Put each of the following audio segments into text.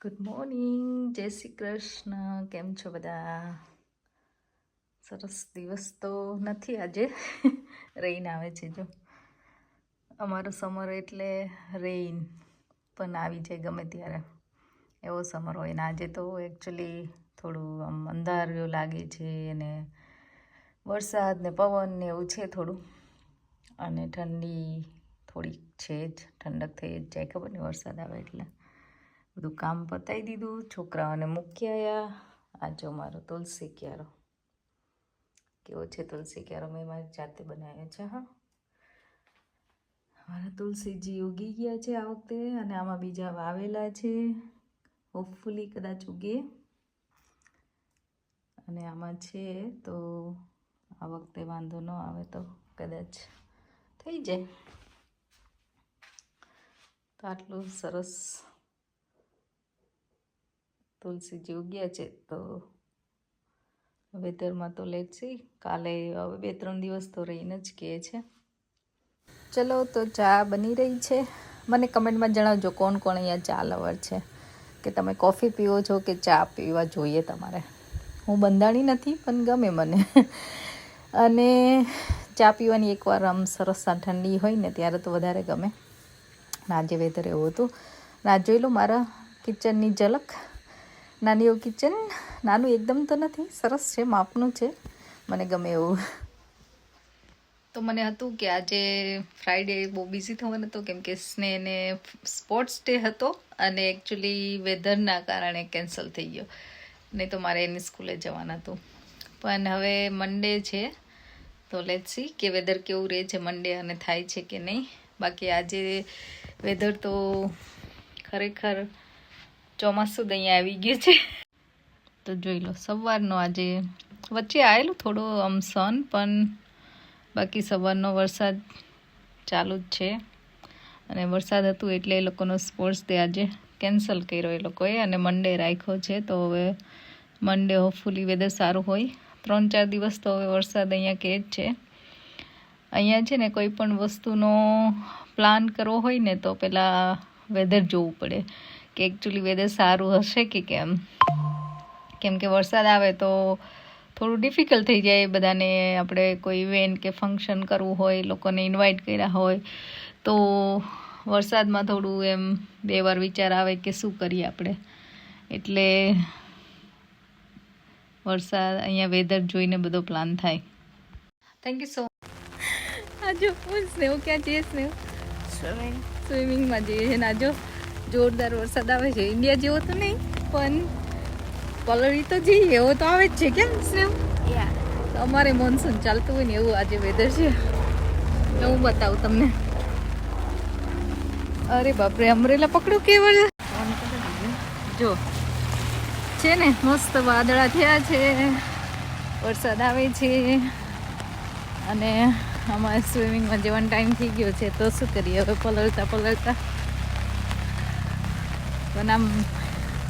Good morning, જય શ્રી કૃષ્ણ. કેમ છો બધા? સરસ દિવસ તો નથી આજે. રેઇન આવે છે. જો અમારો સમર એટલે રેઇન પણ આવી જાય ગમે ત્યારે, એવો સમર હોય ને આજે તો એકચ્યુઅલી થોડું આમ અંધારિયું લાગે છે અને વરસાદ ને પવન ને એવું છે થોડું, અને ઠંડી થોડીક છે જ. ઠંડક થઈ જ જાય, ખબર નહીં વરસાદ આવે એટલે. બધું કામ પતાવી દીધું, છોકરાઓને મૂકી આવ્યા. આ જો મારો તુલસી ક્યારો કેવો છે. તુલસી ક્યારો મેં મારી જાતે બનાવ્યો છે. હા, મારા તુલસીજી ઉગી ગયા છે આ વખતે, અને આમાં બીજા વાવેલા છે. હોપફુલી કદાચ ઉગે, અને આમાં છે તો આ વખતે વાંધો ન આવે તો કદાચ થઈ જાય. તો આટલું સરસ તુલસીજી ઉગ્યા છે. તો વેધરમાં તો લેટ્સ સી, કાલે હવે 2-3 દિવસ તો રહીને જ કહે છે. ચલો, તો ચા બની રહી છે. મને કમેન્ટમાં જણાવજો કોણ કોણ અહીંયા ચા લવર છે, કે તમે કોફી પીવો છો કે ચા પીવા જોઈએ તમારે. હું બંધાણી નથી, પણ ગમે મને. અને ચા પીવાની એકવાર આમ સરસ ઠંડી હોય ને ત્યારે તો વધારે ગમે. આજે વેધર એવું હતું. ના જોઈ લો મારા કિચનની ઝલક. નાની એવું કિચન, નાનું એકદમ તો નથી, સરસ છે, માપનું છે, મને ગમે એવું. તો મને હતું કે આજે ફ્રાઈડે બહુ બિઝી થવાનું હતું, કેમ કે સ્નેહને સ્પોર્ટ્સ ડે હતો અને એકચ્યુઅલી વેધરના કારણે કેન્સલ થઈ ગયો, નહીં તો મારે એની સ્કૂલે જવાનું હતું. પણ હવે મંડે છે, તો લેટ્સ સી કે વેધર કેવું રહે છે મંડે, અને થાય છે કે નહીં. બાકી આજે વેધર તો ખરેખર ચોમાસું જ અહીંયા આવી ગયું છે. તો જોઈ લો, સવારનો આજે વચ્ચે આવેલું થોડો આમ સન, પણ બાકી સવારનો વરસાદ ચાલુ જ છે. અને વરસાદ હતું એટલે એ લોકોનો સ્પોર્ટ્સ ડે આજે કેન્સલ કર્યો એ લોકોએ, અને મંડે રાખ્યો છે. તો હવે મંડે હોપફુલી વેધર સારું હોય. 3-4 દિવસ તો હવે વરસાદ અહીંયા કે જ છે. અહીંયા છે ને કોઈ પણ વસ્તુનો પ્લાન કરવો હોય ને તો પહેલાં વેધર જોવું પડે કે એકચ્યુઅલી વેધર સારું હશે કે કેમ. કેમ કે વરસાદ આવે તો થોડું ડિફિકલ્ટ થઈ જાય બધાને. આપણે કોઈ ઇવેન્ટ કે ફંક્શન કરવું હોય, લોકોને ઇન્વાઇટ કર્યા હોય, તો વરસાદમાં થોડું એમ 2 વાર વિચાર આવે કે શું કરીએ આપણે. એટલે વરસાદ અહીંયા વેધર જોઈને બધો પ્લાન થાય. Thank you so much. આજો સ્નેહ ક્યાં જઈએ? સ્નેહ સ્વિમિંગમાં જઈએ છે ને. આજો જોરદાર વરસાદ આવે છે. ઇન્ડિયા જેવો તો નહીં, પણ પલળી તો જઈએ એવો તો આવે જ છે. કેમ સ્નેહ? અમારે મોન્સૂન ચાલતું હોય ને એવું આજે વેધર છે. હું બતાવું તમને. અરે બાપરે, અમરેલા પકડું કેવળ. જો છે ને, મસ્ત વાદળા થયા છે, વરસાદ આવે છે, અને અમારે સ્વિમિંગમાં જવાનો ટાઈમ થઈ ગયો છે. તો શું કરીએ હવે, પલળતા પણ આમ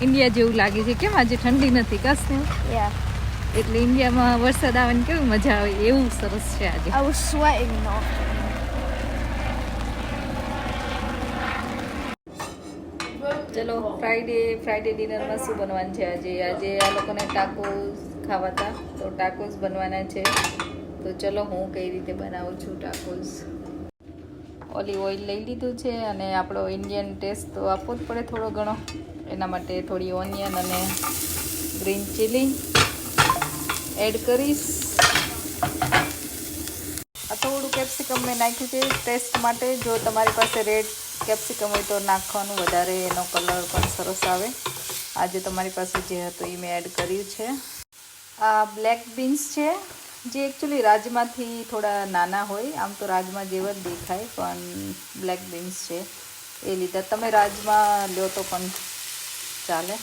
ઇન્ડિયા જેવું લાગે છે. કેમ આજે ઠંડી નથી કાસ ને? એટલે ઇન્ડિયામાં વરસાદ આવે ને કેવી મજા આવે, એવું સરસ છે આજે. I was sweating though. ચલો, ફ્રાઈડે ડિનરમાં શું બનવાનું છે આજે આ લોકોને ટાકોસ ખાવા હતા, તો ટાકોસ બનવાના છે. તો ચલો, હું કઈ રીતે બનાવું છું ટાકોસ. ઓલિવ ઓઇલ લઈ લીધું છે, અને આપણો ઇન્ડિયન ટેસ્ટ તો આપવો જ પડે થોડો ઘણો. એના માટે થોડી ઓનિયન અને ગ્રીન ચીલી એડ કરીશ. આ થોડું કેપ્સિકમ મેં નાખ્યું છે ટેસ્ટ માટે. જો તમારી પાસે રેડ કેપ્સિકમ હોય તો નાખવાનું, વધારે એનો કલર પણ સરસ આવે. આજે તમારી પાસે જે હતું એ મેં એડ કર્યું છે. આ બ્લેક બીન્સ છે, જે એકચ્યુઅલી રાજમાથી થોડા નાના હોય. આમ તો રાજમા જેવા જ દેખાય, પણ બ્લેક બીન્સ છે એ લીધા. તમે રાજમા લો તો પણ ચાલે.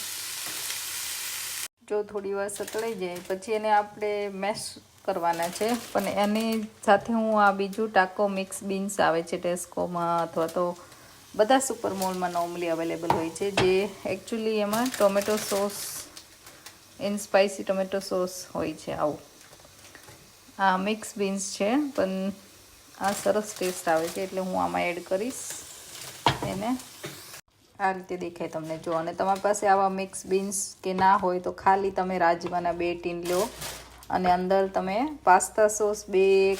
જો થોડી વાર સતળાઈ જાય પછી એને આપણે મેશ કરવાના છે. પણ એની સાથે હું આ બીજું ટાકો મિક્સ બીન્સ આવે છે ટેસ્કોમાં, અથવા તો બધા સુપર મોલમાં નોર્મલી અવેલેબલ હોય છે, જે એકચ્યુઅલી એમાં tomato sauce, in spicy tomato sauce હોય છે. આવું આ મિક્સ બીન્સ છે, પણ આ સરસ ટેસ્ટ આવે છે, એટલે હું આમાં એડ કરીશ એને. આ રીતે દેખાય તમને જો. અને તમારી પાસે આવા મિક્સ બીન્સ કે ના હોય તો ખાલી તમે રાજમાના 2 ટીન લો અને અંદર તમે પાસ્તા સોસ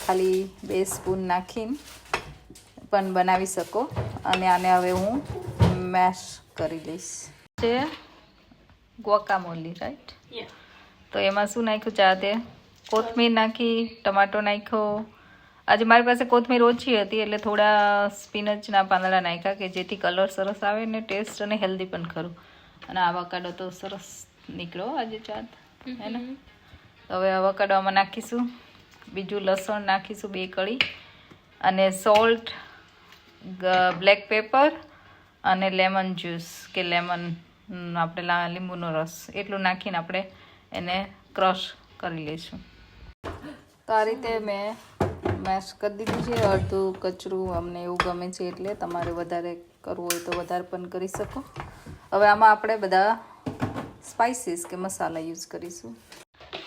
ખાલી 2 સ્પૂન નાખીને પણ બનાવી શકો. અને આને હવે હું મેશ કરી લઈશ. છે ગુઆકામોલી રાઈટ? તો એમાં શું નાખ્યું ચાતે? કોથમીર નાખી, ટમાટો નાખ્યો. આજે મારી પાસે કોથમીર ઓછી હતી એટલે થોડા સ્પિનચના પાંદડા નાખ્યા કે જેથી કલર સરસ આવે ને ટેસ્ટ અને હેલ્ધી પણ ખરું. અને આવકાડો તો સરસ નીકળ્યો આજે ચાત હે ને. હવે આવકાડોમાં નાખીશું. બીજું લસણ નાખીશું 2 કળી અને સોલ્ટ, બ્લેક પેપર અને લેમન જ્યુસ કે લેમન આપણે લીંબુનો રસ એટલું નાખીને આપણે એને ક્રશ કરી લઈશું. તો આ રીતે મેં મેશ કરી દીધું છે. અડધું કચરું અમને એવું ગમે છે એટલે તમારે વધારે કરવું હોય તો વધારે પણ કરી શકો. હવે આમાં આપણે બધા સ્પાઇસીસ કે મસાલા યુઝ કરીશું.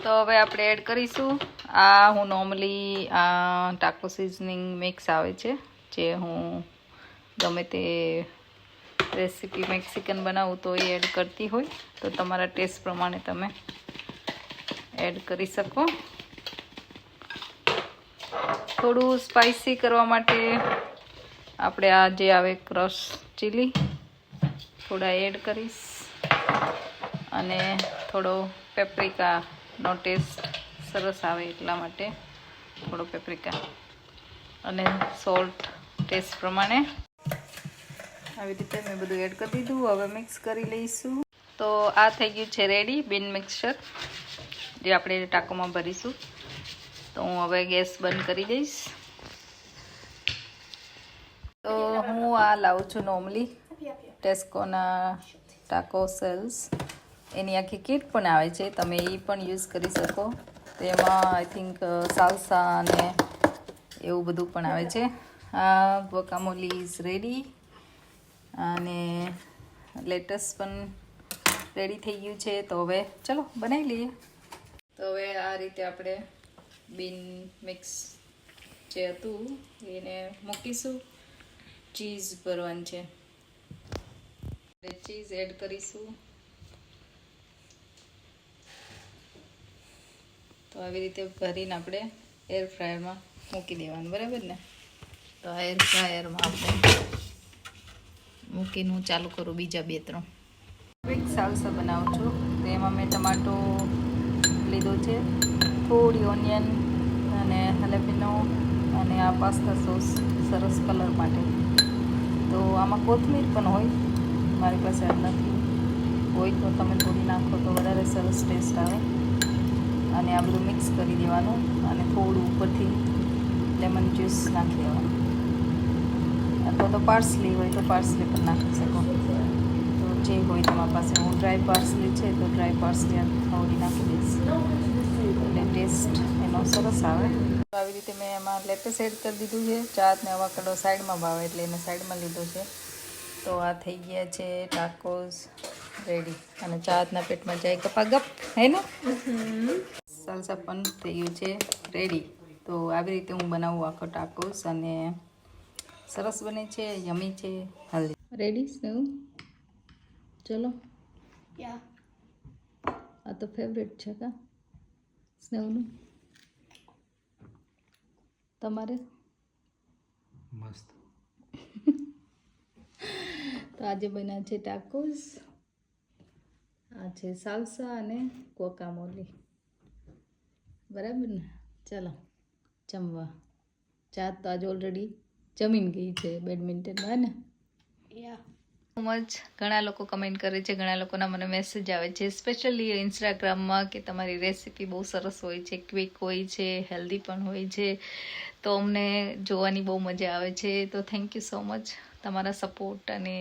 તો હવે આપણે એડ કરીશું. આ હું નોર્મલી ટાકો સિઝનિંગ મિક્સ આવે છે જે હું ગમે તે રેસીપી મેક્સિકન બનાવું તો એ એડ કરતી હોય તો તમારા ટેસ્ટ પ્રમાણે તમે એડ કરી શકો. થોડું સ્પાઇસી કરવા માટે આપણે આ જે આવે ક્રશ ચીલી થોડા એડ કરીશ અને થોડો પેપ્રિકાનો ટેસ્ટ સરસ આવે એટલા માટે થોડો પેપ્રિકા અને સોલ્ટ ટેસ્ટ પ્રમાણે આવી રીતે મેં બધું એડ કરી દીધું. હવે મિક્સ કરી લઈશું. તો આ થઈ ગયું છે રેડી બીન મિક્સચર જે આપણે ટાકોમાં ભરીશું. તો હું હવે ગેસ બંધ કરી દઈશ. તો હું આ લાવું છું નોર્મલી ટેસ્કોના ટાકો સેલ્સ. એની આખી કીટ પણ આવે છે, તમે એ પણ યુઝ કરી શકો. તેમાં આઈ થિંક સાલ્સા અને એવું બધું પણ આવે છે. આ ગુઆકામોલી ઇઝ રેડી અને લેટસ પણ રેડી થઈ ગયું છે. તો હવે ચલો બનાવી લઈએ. તો હવે આ રીતે આપણે બીન મિક્સ જે હતું એને મૂકીશું. ચીઝ ભરવાનું છે, ચીઝ એડ કરીશું. તો આવી રીતે ભરીને આપણે એર ફ્રાયરમાં મૂકી દેવાનું, બરાબર ને? તો આ એર ફ્રાયરમાં આપણે મૂકીને હું ચાલુ કરું બીજા 2-3. એક સાલસા બનાવું છું તો એમાં મેં ટમાટો લીધો છે, થોડી ઓનિયન અને હલેપિનો અને આ પાસ્તા સોસ સરસ કલર માટે. તો આમાં કોથમીર પણ હોય, મારી પાસે નથી હોય તો તમે થોડી નાખો તો વધારે સરસ ટેસ્ટ આવે. અને આ બધું મિક્સ કરી દેવાનું અને થોડું ઉપરથી લેમન જ્યુસ નાખી દેવાનું. અથવા તો પાર્સલી હોય તો પાર્સલી પણ નાખી શકો, તો જે હોય તમારી પાસે. હું ડ્રાય પાર્સલી છે તો ડ્રાય પાર્સલી થોડી નાખી દઈશ એટલે ટેસ્ટ એનો સરસ આવે. તો આવી રીતે મેં એમાં લેટેસ એડ કરી દીધું છે. ચાટ ને અવાકાડો સાઈડમાં ભાવે એટલે એને સાઈડમાં લીધો છે. તો આ થઈ ગયા છે ટાકોસ રેડી અને ચાટના પેટમાં જાય ગપાગપ, હે ને? સાલસા પણ થઈ ગયું છે રેડી. તો આવી રીતે હું બનાવું આખો ટાકોસ અને સરસ બને છે, યમી છે, હેલ્ધી. રેડી સ્નેહ? ચલો. આ તો ફેવરેટ છે કા સ્નેહનું? તમારે? મસ્ત. તો આજે બન્યા છે ટાકોસ. આ છે સાલસા અને ગુઆકામોલી, બરાબર ને? ચાલો જમવા. ચાત તો આજે ઓલરેડી જમીન ગઈ છે બેડમિન્ટનમાં, ને? મચ ઘણા લોકો કમેન્ટ કરે છે, ઘણા લોકોના મને મેસેજ આવે છે, સ્પેશિયલી ઇન્સ્ટાગ્રામમાં કે તમારી રેસીપી બહુ સરસ હોય છે, ક્વિક હોય છે, હેલ્ધી પણ હોય છે. તો અમને જોવાની બહુ મજા આવે છે. તો થેન્ક યુ સો મચ તમારા સપોર્ટ અને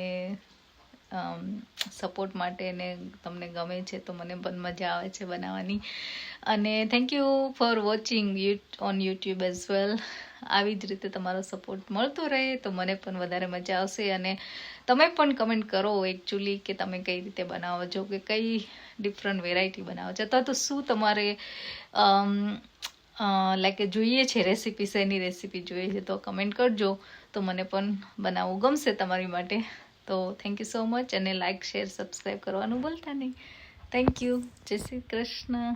સપોર્ટ માટે. ને તમને ગમે છે તો મને પણ મજા આવે છે બનાવવાની. અને thank you for watching on YouTube as well. આવી જ રીતે તમારો સપોર્ટ મળતો રહે તો મને પણ વધારે મજા આવશે. અને તમે પણ કમેન્ટ કરો એકચ્યુઅલી કે તમે કઈ રીતે બનાવો છો, કે કઈ ડિફરન્ટ વેરાયટી બનાવો છો, અથવા તો શું તમારે લાઈક જોઈએ છે રેસીપી, શેની રેસીપી જોઈએ છે તો કમેન્ટ કરજો. તો મને પણ બનાવવું ગમશે તમારી માટે. તો થેન્ક યુ સો મચ, અને લાઇક શેર સબસ્ક્રાઈબ કરવાનું ભૂલતા નહીં. Thank you. જય શ્રી કૃષ્ણ.